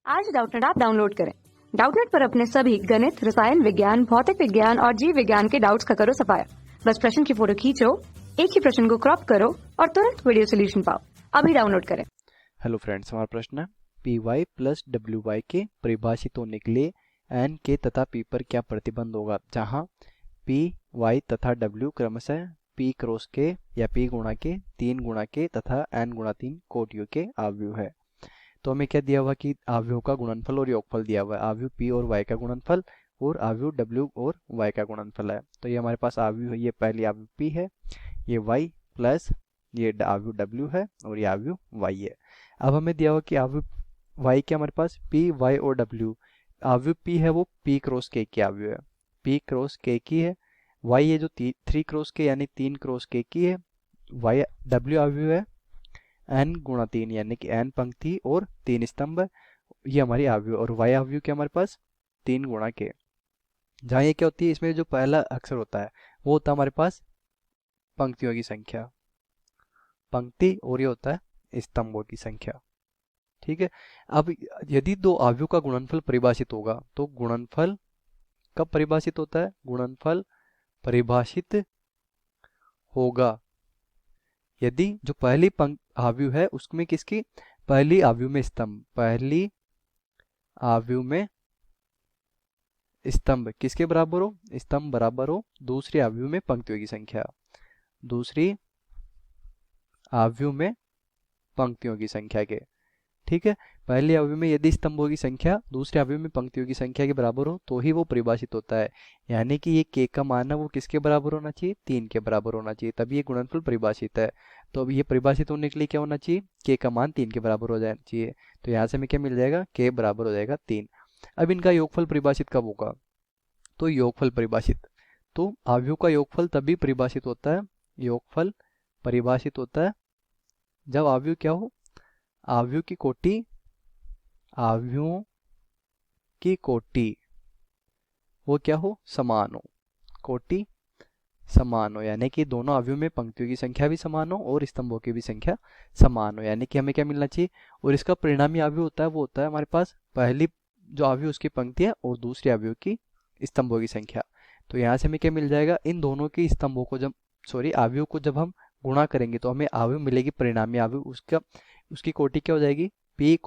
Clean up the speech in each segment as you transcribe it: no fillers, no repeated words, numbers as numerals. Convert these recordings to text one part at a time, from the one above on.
आज Doubtnut app download करें। Doubtnut पर अपने सभी गणित, रसायन विज्ञान, भौतिक विज्ञान और जीव विज्ञान के डाउट्स का करो सफाया। बस प्रश्न की फोटो खींचो, एक ही प्रश्न को क्रॉप करो और तुरंत वीडियो सोल्यूशन पाओ। अभी डाउनलोड करें। हेलो फ्रेंड्स, हमारा प्रश्न है P Y plus W Y के परिभाषित होने के लिए एन के तथा पी पर क्या प्रतिबंध होगा, जहां पी वाई तथा डब्ल्यू क्रमशः पी क्रॉस के या पी गुणा के, 3 गुणा के तथा एन गुणा 3 कोटियों के आव्यूह है। तो हमें क्या दिया हुआ कि आव्यूह का गुणनफल और योगफल दिया हुआ है। आव्यूह पी और वाई का गुणनफल और आव्यूह डब्ल्यू और वाई का गुणनफल है। तो ये हमारे पास आव्यूह है, ये पहली आव्यूह पी है, ये वाई प्लस ये आव्यूह डब्ल्यू है और ये आव्यूह वाई है। अब हमें दिया हुआ कि आव्यूह वाई के हमारे पास पी वाई और डब्ल्यू, आव्यूह पी है वो पी क्रॉस के की आव्यूह है, पी क्रॉस के की है। वाई है जो 3 क्रॉस के यानी 3 क्रॉस के की है। वाई डब्ल्यू आव्यूह है n गुणा 3 यानी कि n पंक्ति और 3 स्तंभ, ये हमारी आव्यूह। और वाई आव्यूह के हमारे पास 3 गुणा के, जहाँ ये क्या होती है, इसमें जो पहला अक्षर होता है वो होता है हमारे पास पंक्तियों की संख्या, पंक्ति, और ये होता है स्तंभों की संख्या। ठीक है। अब यदि दो आव्यूह का गुणनफल परिभाषित होगा तो गुणनफल कब परिभाषित होता है? गुणनफल परिभाषित होगा यदि जो पहली आव्यूह है उसमें किसकी, पहली आव्यूह में स्तंभ, पहली आव्यूह में स्तंभ किसके बराबर हो? स्तंभ बराबर हो दूसरी आव्यूह में पंक्तियों की संख्या, दूसरी आव्यूह में पंक्तियों की संख्या के। ठीक है। पहली आव्यूह में यदि स्तंभों की संख्या दूसरी आव्यूह में पंक्तियों की संख्या के बराबर हो तो ही वो परिभाषित होता है। यानी कि ये के का मान है वो किसके बराबर होना चाहिए? 3 के बराबर होना चाहिए, तभी ये गुणनफल परिभाषित है। तो अब ये परिभाषित होने के लिए क्या होना चाहिए? के का मान 3 के बराबर हो जाना चाहिए। तो यहाँ से हमें क्या मिल जाएगा? के बराबर हो जाएगा 3। अब इनका योगफल परिभाषित कब होगा? तो योगफल परिभाषित, तो आव्यूह का योगफल तभी परिभाषित होता है, योगफल परिभाषित होता है जब आव्यूह क्या हो? आव्यूह की कोटि, आव्यूहों की कोटि वो क्या हो? समान हो, कोटि समान हो, यानी कि दोनों आव्यूह में पंक्तियों की संख्या भी समान हो और स्तंभों की भी संख्या समान हो। यानी कि हमें क्या मिलना चाहिए? और इसका परिणामी आव्यूह होता है वो होता है हमारे पास पहली जो आव्यूह उसकी पंक्ति है और दूसरी आव्यूह की स्तंभों की संख्या। तो यहाँ से हमें क्या मिल जाएगा? इन दोनों की स्तंभों को जब आव्यूह को जब हम गुणा करेंगे तो हमें आव्यूह मिलेगी, परिणामी आव्यूह उसकी कोटि क्या हो जाएगी? p,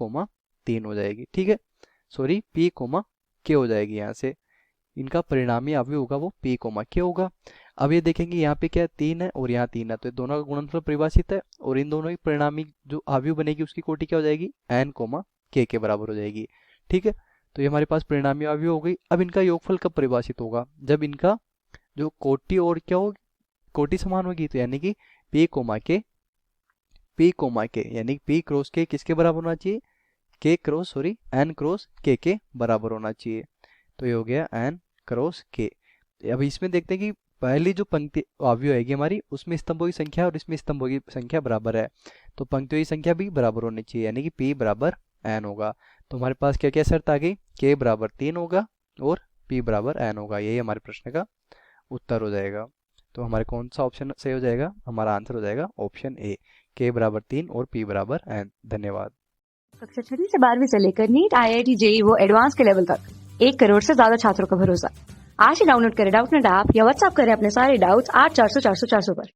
3 हो जाएगी। ठीक है, p, k हो जाएगी। यहाँ से इनका परिणामी आव्यूह होगा वो p, k होगा। अब ये देखेंगे यहाँ पे क्या 3 है और यहाँ 3 है, तो दोनों का गुणनफल परिभाषित है और इन दोनों की परिणामी जो आव्यूह बनेगी उसकी कोटि क्या हो जाएगी? n, k के बराबर हो जाएगी। ठीक है, तो ये हमारे पास परिणामी आव्यूह हो गई। अब इनका योगफल कब परिभाषित होगा? जब इनका जो कोटि और क्या होगी? कोटि समान होगी, तो यानी कि p, k यानी p क्रॉस k किसके बराबर होना चाहिए? n क्रॉस k के बराबर होना चाहिए। तो ये हो गया n क्रॉस k। अब इसमें देखते हैं कि पहली जो पंक्ति आव्यूह आएगी हमारी उसमें स्तंभों की संख्या और इसमें स्तंभों की संख्या बराबर है, तो पंक्तियों की संख्या भी बराबर होनी चाहिए, यानी कि p बराबर n होगा। तो हमारे पास क्या क्या शर्त आ गई? k बराबर 3 होगा और p बराबर n होगा। यही हमारे प्रश्न का उत्तर हो जाएगा। तो हमारे कौन सा ऑप्शन सही हो जाएगा? हमारा आंसर हो जाएगा ऑप्शन ए, k बराबर 3 और p बराबर n। धन्यवाद। कक्षा 6वीं से 12वीं से लेकर नीट, IIT, JEE वो एडवांस के लेवल तक 1 करोड़ से ज्यादा छात्रों का भरोसा। आज ही डाउनलोड करें डाउटनेट ऐप या व्हाट्सएप करें अपने सारे डाउट्स 8400 400 400 पर।